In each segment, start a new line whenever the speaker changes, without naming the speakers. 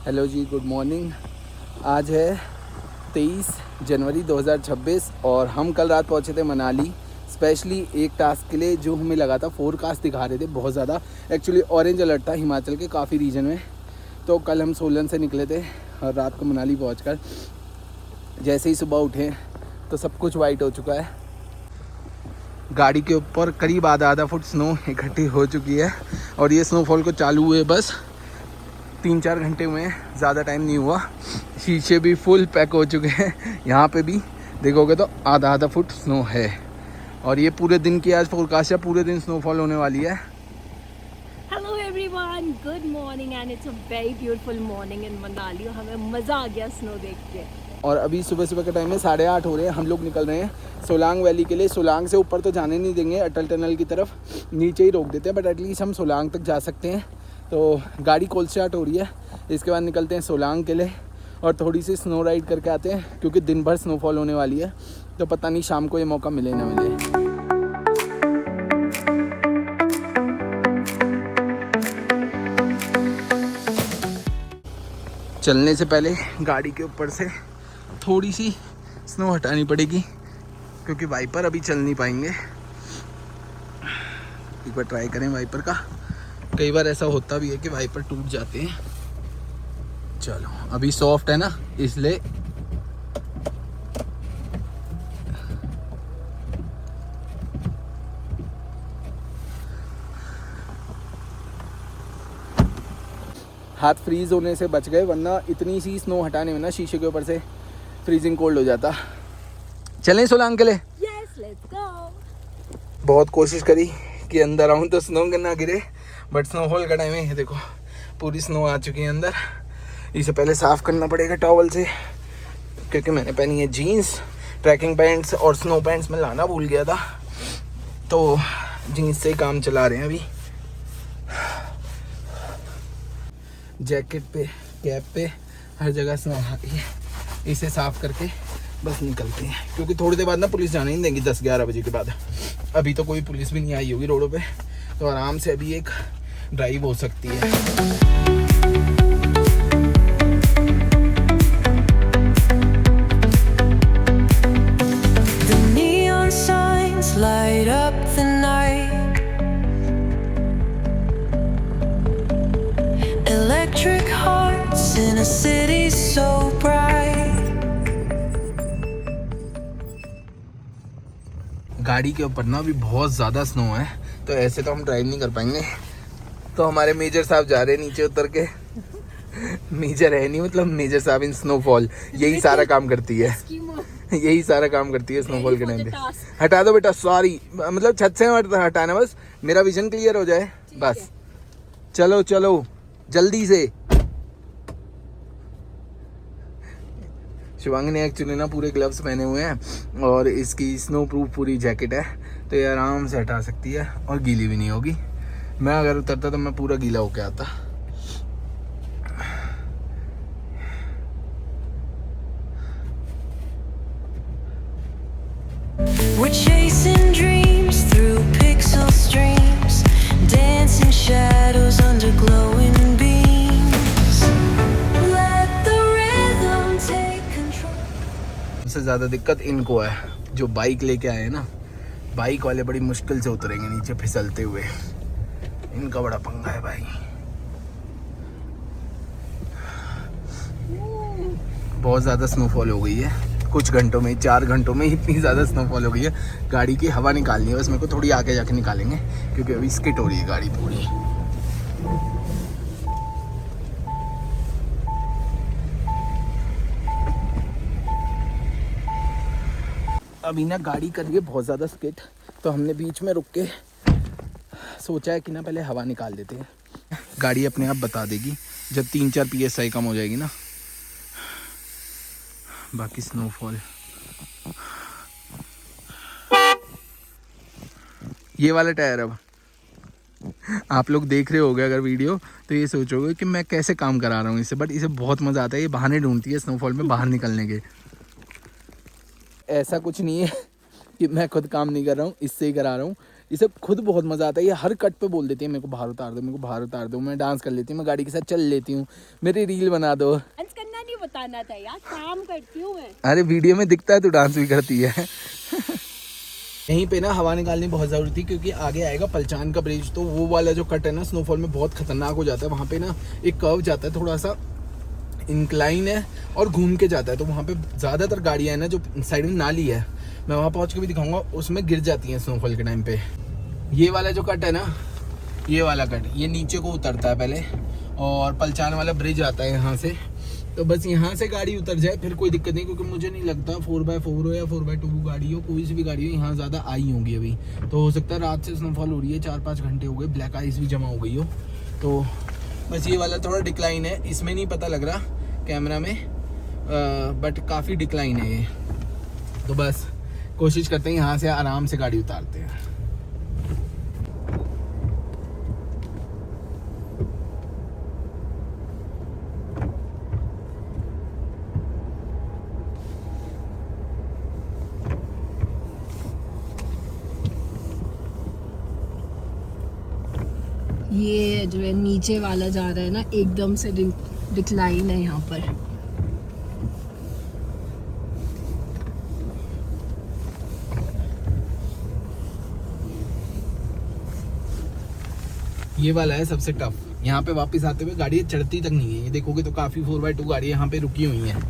Hello जी, good morning. आज है 23 जनवरी 2026 और हम कल रात पहुंचे थे मनाली स्पेशली एक टास्क के लिए जो हमें लगा था। फोरकास्ट दिखा रहे थे बहुत ज़्यादा, एक्चुअली ऑरेंज अलर्ट था हिमाचल के काफ़ी रीजन में। तो कल हम सोलन से निकले थे और रात को मनाली पहुंचकर जैसे ही सुबह उठे तो सब कुछ वाइट हो चुका है। गाड़ी के ऊपर करीब आधा फुट स्नो इकट्ठी हो चुकी है और ये स्नोफॉल को चालू हुए बस 3-4 घंटे हुए हैं, ज़्यादा टाइम नहीं हुआ। शीशे भी फुल पैक हो चुके हैं। यहाँ पे भी देखोगे तो आधा फुट स्नो है और ये पूरे दिन की आज फोरकास्ट है, पूरे दिन स्नोफॉल होने वाली है।
Hello everyone, good morning and it's a very beautiful morning in Manali. हमें मज़ा आ गया स्नो देख के।
और अभी सुबह सुबह के टाइम में 8:30 हो रहे हैं। हम लोग निकल रहे हैं सोलांग वैली के लिए। सोलांग से ऊपर तो जाने नहीं देंगे, अटल टनल की तरफ नीचे ही रोक देते हैं, बट एटलीस्ट हम सोलांग तक जा सकते हैं। तो गाड़ी कोल्ड स्टार्ट हो रही है, इसके बाद निकलते हैं सोलांग के लिए और थोड़ी सी स्नो राइड करके आते हैं क्योंकि दिन भर स्नोफॉल होने वाली है। तो पता नहीं शाम को ये मौका मिले ना मिले। चलने से पहले गाड़ी के ऊपर से थोड़ी सी स्नो हटानी पड़ेगी क्योंकि वाइपर अभी चल नहीं पाएंगे। एक बार ट्राई करें वाइपर का। कई बार ऐसा होता भी है कि वाइपर टूट जाते हैं। चलो, अभी सॉफ्ट है ना इसलिए। हाथ फ्रीज होने से बच गए, वरना इतनी सी स्नो हटाने में ना शीशे के ऊपर से फ्रीजिंग कोल्ड हो जाता। चलें सोलांग के लिए?
Yes, let's go.
बहुत कोशिश करी कि अंदर आऊँ तो स्नो ना गिरे, बट स्नोफॉल का टाइम है। देखो पूरी स्नो आ चुकी है अंदर। इसे पहले साफ़ करना पड़ेगा टॉवल से क्योंकि मैंने पहनी है जीन्स, ट्रैकिंग पैंट्स और स्नो पैंट्स में लाना भूल गया था, तो जीन्स से काम चला रहे हैं अभी। जैकेट पे, कैप पे, हर जगह स्नो आ गई है। इसे साफ़ करके बस निकलते हैं क्योंकि थोड़ी देर बाद ना पुलिस जाने नहीं देंगी 10-11 बजे के बाद। अभी तो कोई पुलिस भी नहीं आई होगी रोडों पे, तो आराम से अभी एक ड्राइव हो सकती है।
The neon signs light up the night. Electric hearts in a city so bright.
गाड़ी के ऊपर ना अभी बहुत ज़्यादा स्नो है, तो ऐसे तो हम ड्राइव नहीं कर पाएंगे। तो हमारे मेजर साहब जा रहे हैं नीचे उतर के। मेजर है नहीं, मतलब मेजर साहब इन स्नोफॉल यही सारा काम करती है। यही सारा काम करती है स्नोफॉल के टाइम पे। हटा दो बेटा, सॉरी, मतलब छत से हटाना, बस मेरा विजन क्लियर हो जाए बस। चलो चलो जल्दी से। शिवांगी ने एक्चुअली ना पूरे ग्लव्स पहने हुए हैं और इसकी स्नो प्रूफ पूरी जैकेट है, तो ये आराम से हटा सकती है और गीली भी नहीं होगी। मैं अगर उतरता तो मैं पूरा गीला होके आता।
We're chasing dreams through pixel streams, dancing shadows under glowing beams. Let the rhythm take control.
सबसे ज़्यादा दिक्कत इनको है जो बाइक लेके आए हैं ना। बाइक वाले बड़ी मुश्किल से उतरेंगे नीचे फिसलते हुए, इनका बड़ा पंगा है भाई। बहुत ज़्यादा स्नोफॉल हो गई है कुछ घंटों में, 4 घंटों में इतनी ज़्यादा स्नोफॉल हो गई है। गाड़ी की हवा निकालनी है बस मेरे को, थोड़ी आगे जाके निकालेंगे क्योंकि अभी स्किट हो रही है गाड़ी पूरी। अभी ना गाड़ी कर रही है बहुत ज़्यादा स्किट, तो हमने बीच में रुक के सोचा है कि ना पहले हवा निकाल देते हैं। गाड़ी अपने आप बता देगी जब 3-4 PSI कम हो जाएगी ना। बाकी स्नोफॉल ये वाला टायर, अब आप लोग देख रहे होगे अगर वीडियो तो ये सोचोगे कि मैं कैसे काम करा रहा हूँ इससे, बट इसे बहुत मज़ा आता है। ये बहाने ढूंढती है स्नोफॉल में बाहर निकलने के। ऐसा कुछ नहीं है कि मैं खुद काम नहीं कर रहा हूँ, इससे ही करा रहा हूँ। इसे खुद बहुत मज़ा आता है, ये हर कट पे बोल देती है मेरे को बाहर उतार दो, मेरे को बाहर उतार दो। मैं डांस कर लेती हूँ, मैं गाड़ी के साथ चल लेती हूँ, मेरी रील बना दो।
डांस करना नहीं बताना था यार, काम करती हूँ मैं।
अरे वीडियो में दिखता है तो डांस भी करती है। यहीं पे ना हवा निकालनी बहुत ज़रूरी थी, क्योंकि आगे आएगा पलचान का ब्रिज, तो वो वाला जो कट है ना स्नोफॉल में बहुत खतरनाक हो जाता है। वहाँ पे ना एक कर्व जाता है, थोड़ा सा इंक्लाइन है और घूम के जाता है, तो वहाँ पे ज़्यादातर गाड़ियाँ हैं ना, जो साइड में नाली है, मैं वहाँ पहुँच के भी दिखाऊंगा, उसमें गिर जाती हैं स्नोफॉल के टाइम पे। ये वाला जो कट है ना, ये वाला कट, ये नीचे को उतरता है पहले, और पलचान वाला ब्रिज आता है यहाँ से, तो बस यहाँ से गाड़ी उतर जाए फिर कोई दिक्कत नहीं, क्योंकि मुझे नहीं लगता 4x4 हो या 4x2 गाड़ी हो, कोई सी भी गाड़ी हो यहाँ ज़्यादा आई होंगी अभी। तो हो सकता है रात से स्नोफॉल हो रही है, 4-5 घंटे हो गए, ब्लैक आइस भी जमा हो गई हो। तो बस ये वाला थोड़ा डिक्लाइन है, इसमें नहीं पता लग रहा कैमरा में, बट काफ़ी डिक्लाइन है ये। तो बस कोशिश करते हैं यहाँ से आराम से गाड़ी उतारते हैं।
ये जो है नीचे वाला जा रहा है ना, एकदम से डिक्लाइन है यहाँ पर।
ये वाला है सबसे टफ। यहाँ पे वापस आते हुए गाड़ी चढ़ती तक नहीं है, ये देखोगे तो काफ़ी 4x2 गाड़ी यहाँ पे रुकी हुई हैं।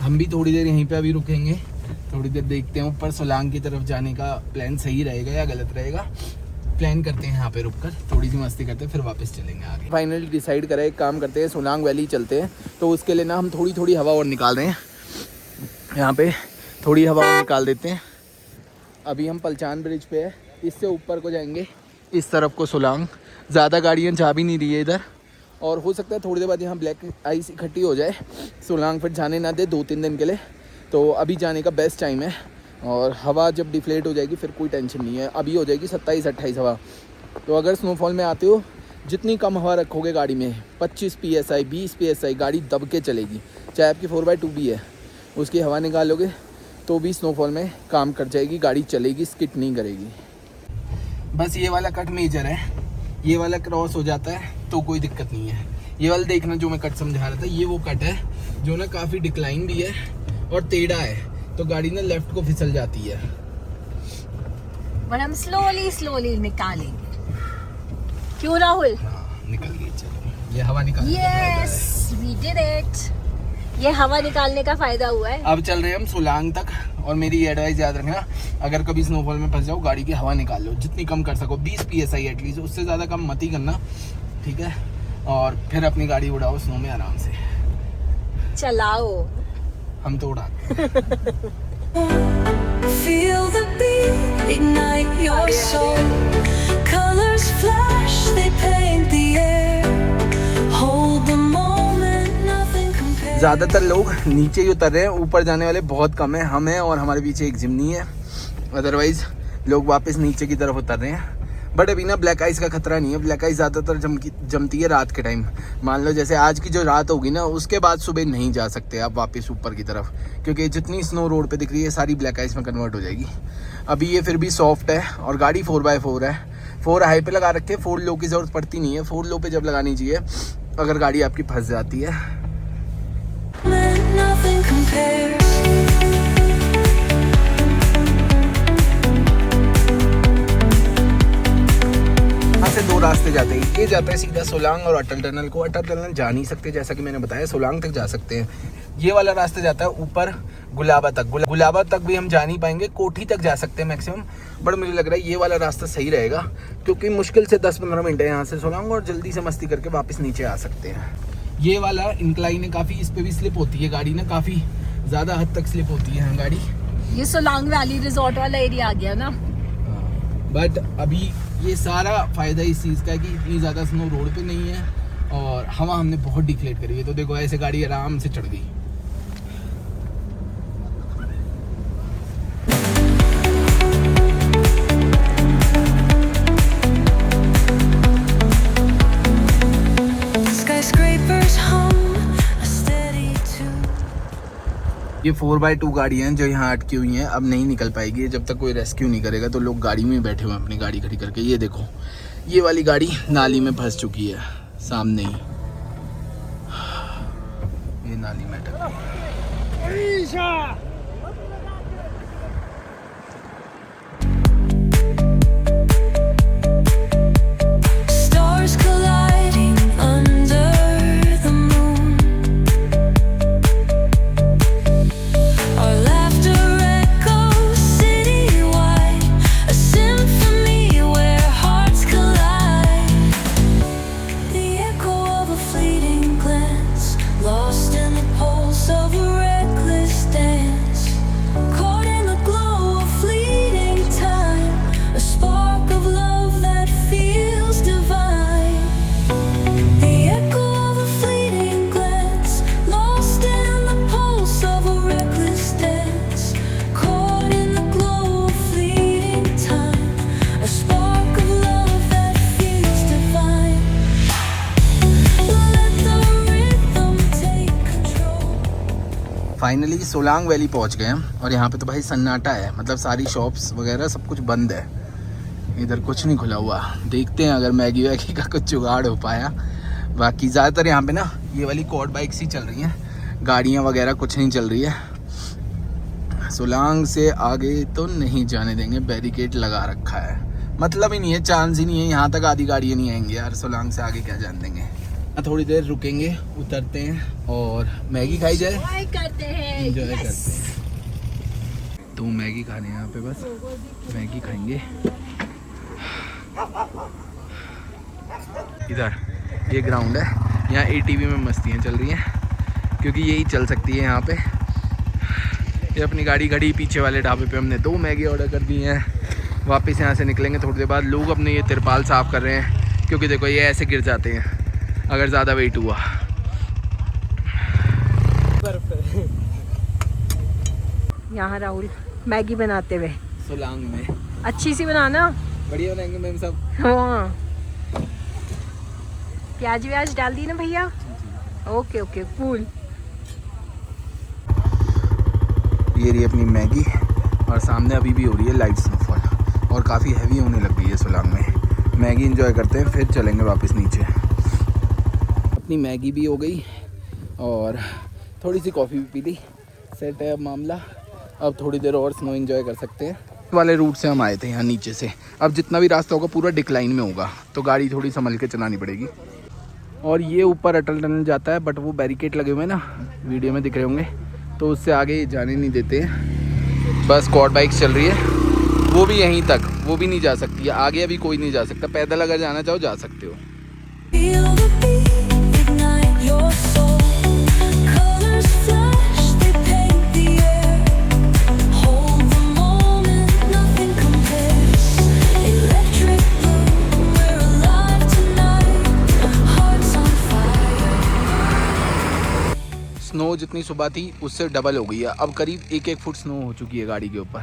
हम भी थोड़ी देर यहीं पे अभी रुकेंगे, थोड़ी देर देखते हैं ऊपर सोलांग की तरफ जाने का प्लान सही रहेगा या गलत रहेगा। प्लान करते हैं यहाँ पे रुककर, थोड़ी सी मस्ती करते हैं, फिर वापस चलेंगे आगे। फाइनली डिसाइड करा, एक काम करते हैं, सोलांग वैली चलते हैं। तो उसके लिए ना हम थोड़ी थोड़ी हवा और निकाल रहे हैं, यहाँ पे थोड़ी हवा और निकाल देते हैं। अभी हम पलचान ब्रिज पे है, इससे ऊपर को जाएंगे, इस तरफ को सोलांग। ज़्यादा गाड़ियाँ जा भी नहीं रही है इधर, और हो सकता है थोड़ी देर बाद यहाँ ब्लैक आइस इकट्ठी हो जाए, सोलांग फिर जाने ना दे 2-3 दिन के लिए। तो अभी जाने का बेस्ट टाइम है, और हवा जब डिफ्लेट हो जाएगी फिर कोई टेंशन नहीं है। अभी हो जाएगी 27-28 हवा। तो अगर स्नोफॉल में आते हो, जितनी कम हवा रखोगे गाड़ी में, 25 PSI 20 PSI गाड़ी दब के चलेगी, चाहे आपकी 4x2 भी है, उसकी हवा निकालोगे तो भी स्नोफॉल में काम कर जाएगी, गाड़ी चलेगी, स्किट नहीं करेगी। बस ये वाला कट मेजर है, ये वाला क्रॉस हो जाता है तो कोई दिक्कत नहीं है। ये वाला देखना जो मैं कट समझा रहा था, ये वो कट है जो ना काफ़ी डिक्लाइन भी है और टेढ़ा है, तो गाड़ी ना लेफ्ट को फिसल जाती है।
पर हम स्लोली निकालेंगे, क्यों राहुल?
हाँ निकल गई, चलो ये हवा निकाल।
Yes we did it. ये हवा निकालने का फायदा हुआ है।
अब चल रहे हैं हम सोलांग तक, और मेरी एडवाइस याद रखना, अगर कभी स्नोफॉल में फंस जाओ, गाड़ी की हवा निकाल लो, जितनी कम कर सको, 20 PSI एटलीस्ट, उससे ज़्यादा कम मत ही करना, ठीक है? और फिर अपनी गाड़ी उड़ाओ स्नो में आराम से,
चलाओ।
हम तो उड़ाते हैं।
Feel the beat, ignite your soul. Colors flash, they paint the air. Hold the moment, nothing compares.
ज़्यादातर लोग नीचे ही उतर रहे हैं, ऊपर जाने वाले बहुत कम हैं, हम हैं और हमारे पीछे एक जिम्नी है, अदरवाइज़ लोग वापस नीचे की तरफ उतर रहे हैं। बट अभी ना ब्लैक आइस का खतरा नहीं है, ब्लैक आइस ज़्यादातर जमती है रात के टाइम। मान लो जैसे आज की जो रात होगी ना, उसके बाद सुबह नहीं जा सकते आप वापस ऊपर की तरफ, क्योंकि जितनी स्नो रोड पे दिख रही है सारी ब्लैक आइस में कन्वर्ट हो जाएगी। अभी ये फिर भी सॉफ्ट है, और गाड़ी 4x4 है, 4 हाई पे लगा रखे, 4 लो की ज़रूरत पड़ती नहीं है, 4 लो पे जब लगानी चाहिए अगर गाड़ी आपकी फंस जाती है।
Nothing compares.
यहाँ से 2 रास्ते जाते हैं, ये जाता है सीधा सोलांग और अटल टनल को। अटल टनल जा नहीं सकते, जैसा कि मैंने बताया, सोलांग तक जा सकते हैं। ये वाला रास्ता जाता है ऊपर गुलाबा तक, गुलाबा तक भी हम जा नहीं पाएंगे, कोठी तक जा सकते हैं मैक्सिमम, बट मुझे लग रहा है ये वाला रास्ता सही रहेगा, क्योंकि मुश्किल से 10-15 मिनट है यहाँ से सोलांग, और जल्दी से मस्ती करके वापस नीचे आ सकते हैं। ये वाला इंक्लाइन है काफ़ी, इस पर भी स्लिप होती है गाड़ी ना, काफ़ी ज़्यादा हद तक स्लिप होती है गाड़ी।
ये सोलांग वैली रिजॉर्ट वाला एरिया आ गया ना।
बट अभी ये सारा फ़ायदा इस चीज़ का है कि इतनी ज़्यादा स्नो रोड पे नहीं है, और हवा हमने बहुत डिफ्लेट करी है, तो देखो ऐसे गाड़ी आराम से चढ़ गई। ये 4x2 गाड़ी हैं जो यहाँ अटकी हुई हैं, अब नहीं निकल पाएगी जब तक कोई रेस्क्यू नहीं करेगा। तो लोग गाड़ी में ही बैठे हुए हैं अपनी गाड़ी खड़ी करके। ये देखो ये वाली गाड़ी नाली में फंस चुकी है सामने ही, ये नाली में अटक गई।
Stars colliding under the moon. Our laughter echoes citywide, a symphony where hearts collide. The echo of a fleeting glance, lost in the pulse of a reckless dance. Caught in the glow of fleeting time, a spark of love that feels divine. The echo of a fleeting glance, lost in the pulse of a reckless dance. Caught in the glow of fleeting time, a spark of love that feels divine. Let the rhythm take control.
Finally Solang valley पहुंच गए हम, और यहाँ पे तो भाई सन्नाटा है, मतलब सारी शॉप्स वगैरह सब कुछ बंद है, इधर कुछ नहीं खुला हुआ। देखते हैं अगर मैगी वैगी का कुछ जुगाड़ हो पाया। बाकी ज़्यादातर यहाँ पे ना ये वाली क्वाड बाइक्स ही चल रही हैं, गाड़ियाँ वगैरह कुछ नहीं चल रही है। सोलांग से आगे तो नहीं जाने देंगे, बैरिकेड लगा रखा है, मतलब ही नहीं है, चांस ही नहीं है। यहाँ तक आधी गाड़ियाँ नहीं आएंगी यार, सोलांग से आगे क्या जान देंगे। थोड़ी देर रुकेंगे, उतरते हैं और मैगी खाई जाए,
Enjoy करते हैं।
Enjoy
Yes.
करते हैं। तो मैगी खाने यहाँ पे बस मैगी खाएंगे। इधर ये ग्राउंड है, यहाँ ATV में मस्तियाँ चल रही हैं क्योंकि यही चल सकती है यहाँ पे। ये अपनी गाड़ी खड़ी, पीछे वाले ढाबे पे हमने 2 मैगी ऑर्डर कर दी हैं। वापस यहाँ से निकलेंगे थोड़ी देर बाद। लोग अपने ये तिरपाल साफ़ कर रहे हैं क्योंकि देखो ये ऐसे गिर जाते हैं अगर ज़्यादा वेट हुआ।
यहाँ राहुल मैगी बनाते हुए,
सोलांग में
अच्छी सी बनाना।
बढ़िया बनाएंगे मैम सब।
हाँ, प्याज व्याज डाल दी ना भैया। Okay okay cool.
ये रही अपनी मैगी, और सामने अभी भी हो रही है लाइट स्नोफॉल, और काफ़ी हैवी होने लग गई है सोलांग में। मैगी एंजॉय करते हैं, फिर चलेंगे वापस नीचे। अपनी मैगी भी हो गई और थोड़ी सी कॉफ़ी भी पी ली, सेट है अब मामला। अब थोड़ी देर और स्नो एंजॉय कर सकते हैं। वाले रूट से हम आए थे यहाँ नीचे से, अब जितना भी रास्ता होगा पूरा डिक्लाइन में होगा, तो गाड़ी थोड़ी संभल के चलानी पड़ेगी। और ये ऊपर अटल टनल जाता है, बट वो बैरिकेड लगे हुए हैं ना, वीडियो में दिख रहे होंगे, तो उससे आगे जाने नहीं देते हैं। बस क्वाड बाइक चल रही है, वो भी यहीं तक, वो भी नहीं जा सकती है आगे, अभी कोई नहीं जा सकता। पैदल अगर जाना चाहो जा सकते हो।
Feel the beat, ignite your soul. Colors flash, they paint the air. Hold the moment, nothing compares. Electric blue, we're alive tonight. Hearts on fire.
Snow जितनी सुबह थी उससे डबल हो गई है, अब करीब 1-1 फुट स्नो हो चुकी है गाड़ी के ऊपर।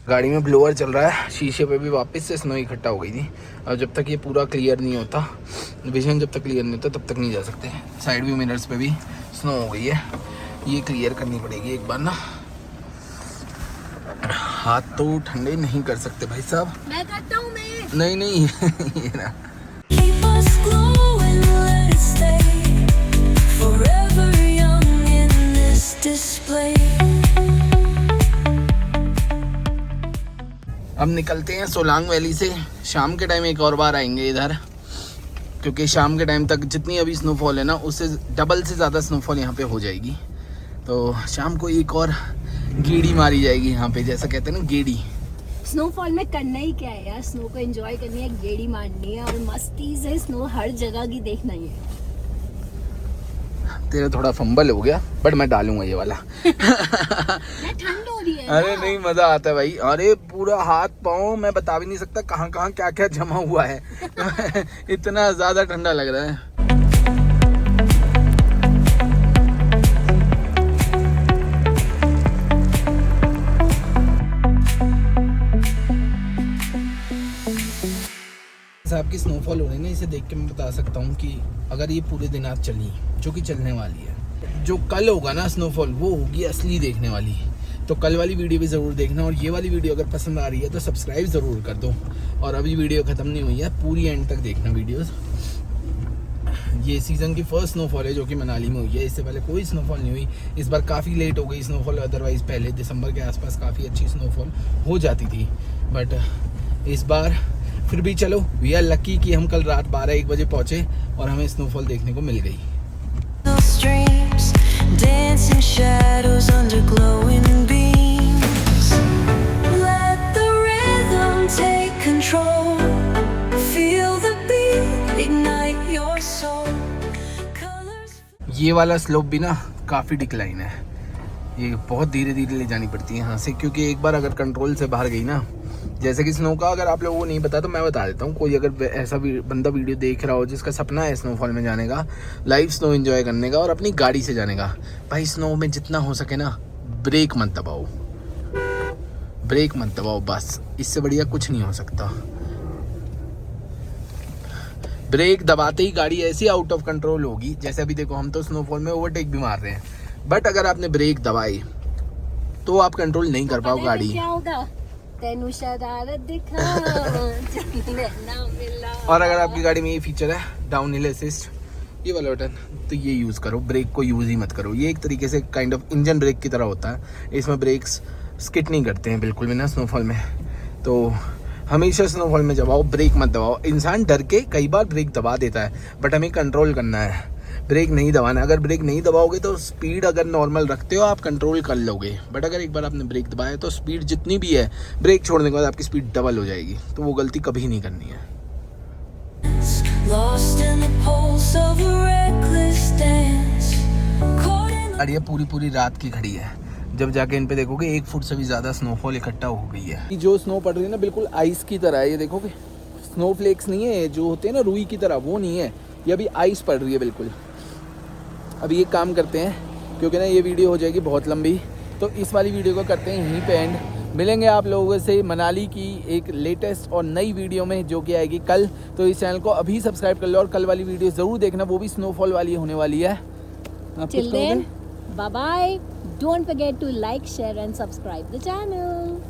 गाड़ी में ब्लोअर चल रहा है, शीशे पे भी वापस से स्नो इकट्ठा हो गई थी। और जब तक ये पूरा क्लियर नहीं होता, विजन जब तक क्लियर नहीं होता तब तक नहीं जा सकते। साइड व्यू मिरर्स पे भी स्नो हो गई है, ये क्लियर करनी पड़ेगी एक बार ना। हाथ तो ठंडे नहीं कर सकते भाई साहब।
मैं करता हूँ मैं।
नहीं नहीं ये ना।
Keep us glowing, let it stay. Forever young in this display.
अब निकलते हैं सोलांग वैली से। शाम के टाइम एक और बार आएंगे इधर, क्योंकि शाम के टाइम तक जितनी अभी स्नोफॉल है ना, उससे डबल से ज़्यादा स्नोफॉल यहाँ पे हो जाएगी। तो शाम को एक और गेड़ी मारी जाएगी यहाँ पे, जैसा कहते हैं ना गेड़ी।
स्नोफॉल में करना ही क्या है यार, स्नो को एंजॉय करनी है, गेड़ी मारनी है और मस्ती से स्नो हर जगह की देखना ही है।
तेरा थोड़ा फंबल हो गया, बट मैं डालूंगा ये वाला।
ठंड हो रही है
अरे
ना।
नहीं, मजा आता है भाई। अरे पूरा हाथ पाँव मैं बता भी नहीं सकता कहाँ कहाँ क्या क्या जमा हुआ है। इतना ज्यादा ठंडा लग रहा है। साहब की स्नोफॉल हो रही है ना, इसे देख के मैं बता सकता हूँ कि अगर ये पूरे दिन आज चली, जो कि चलने वाली है, जो कल होगा ना स्नोफॉल, वो होगी असली देखने वाली। तो कल वाली वीडियो भी ज़रूर देखना, और ये वाली वीडियो अगर पसंद आ रही है तो सब्सक्राइब ज़रूर कर दो। और अभी वीडियो ख़त्म नहीं हुई है, पूरी एंड तक देखना वीडियोस। ये सीज़न की फर्स्ट स्नोफॉल है जो कि मनाली में हुई है, इससे पहले कोई स्नोफॉल नहीं हुई। इस बार काफ़ी लेट हो गई स्नोफॉल, अदरवाइज़ पहले दिसंबर के आसपास काफ़ी अच्छी स्नोफॉल हो जाती थी, बट इस बार फिर भी चलो वी आर लकी कि हम कल रात 12-1 बजे पहुँचे और हमें स्नोफॉल देखने को मिल गई।
Streams, dancing shadows under glowing beams. Let the rhythm take control. Feel the beat, ignite your soul. Colors.
ये वाला स्लोप भी ना काफ़ी डिक्लाइन है, ये बहुत धीरे धीरे ले जानी पड़ती है यहाँ से, क्योंकि एक बार अगर कंट्रोल से बाहर गई ना, जैसे कि स्नो का अगर आप लोगों को नहीं पता तो मैं बता देता हूँ। कोई अगर ऐसा बंदा वीडियो देख रहा हो जिसका सपना है स्नोफॉल में जाने का, लाइव स्नो एंजॉय करने का और अपनी गाड़ी से जाने का, भाई स्नो में जितना हो सके ना ब्रेक मत दबाओ, ब्रेक मत दबाओ, बस इससे बढ़िया कुछ नहीं हो सकता। ब्रेक दबाते ही गाड़ी ऐसी आउट ऑफ कंट्रोल होगी, जैसे अभी देखो हम तो स्नोफॉल में ओवरटेक भी मार रहे हैं, बट अगर आपने ब्रेक दबाई तो आप कंट्रोल नहीं कर पाओ गाड़ी।
क्या होगा? तेनू शरारत दिखा ना मिला।
और अगर आपकी गाड़ी में ये फीचर है डाउन हिल असिस्ट, ये वाला बटन, तो ये यूज़ करो, ब्रेक को यूज़ ही मत करो। ये एक तरीके से काइंड ऑफ इंजन ब्रेक की तरह होता है, इसमें ब्रेक्स स्किट नहीं करते हैं बिल्कुल भी ना स्नोफॉल में। तो हमेशा स्नोफॉल में जब आओ ब्रेक मत दबाओ। इंसान डर के कई बार ब्रेक दबा देता है, बट हमें कंट्रोल करना है, ब्रेक नहीं दबाना। अगर ब्रेक नहीं दबाओगे तो स्पीड अगर नॉर्मल रखते हो आप कंट्रोल कर लोगे, बट अगर एक बार आपने ब्रेक दबाया तो स्पीड जितनी भी है ब्रेक छोड़ने के बाद आपकी स्पीड डबल हो जाएगी, तो वो गलती कभी नहीं करनी है।
Lost in the pulse of a reckless dance. Caught in the
और ये पूरी रात की खड़ी है, जब जाके इन पे देखोगे 1 फुट से भी ज़्यादा स्नोफॉल इकट्ठा हो गई है। जो स्नो पड़ रही है ना बिल्कुल आइस की तरह है, ये देखोगे स्नो फ्लेक्स नहीं है जो होते हैं ना रुई की तरह, वो नहीं है, ये अभी आइस पड़ रही है बिल्कुल। अभी एक काम करते हैं, क्योंकि ना ये वीडियो हो जाएगी बहुत लंबी, तो इस वाली वीडियो को करते हैं यहीं पे एंड। मिलेंगे आप लोगों से मनाली की एक लेटेस्ट और नई वीडियो में जो कि आएगी कल। तो इस चैनल को अभी सब्सक्राइब कर लो और कल वाली वीडियो ज़रूर देखना, वो भी स्नोफॉल वाली होने वाली है।
Till then, bye bye. Don't forget to like, share and subscribe the channel.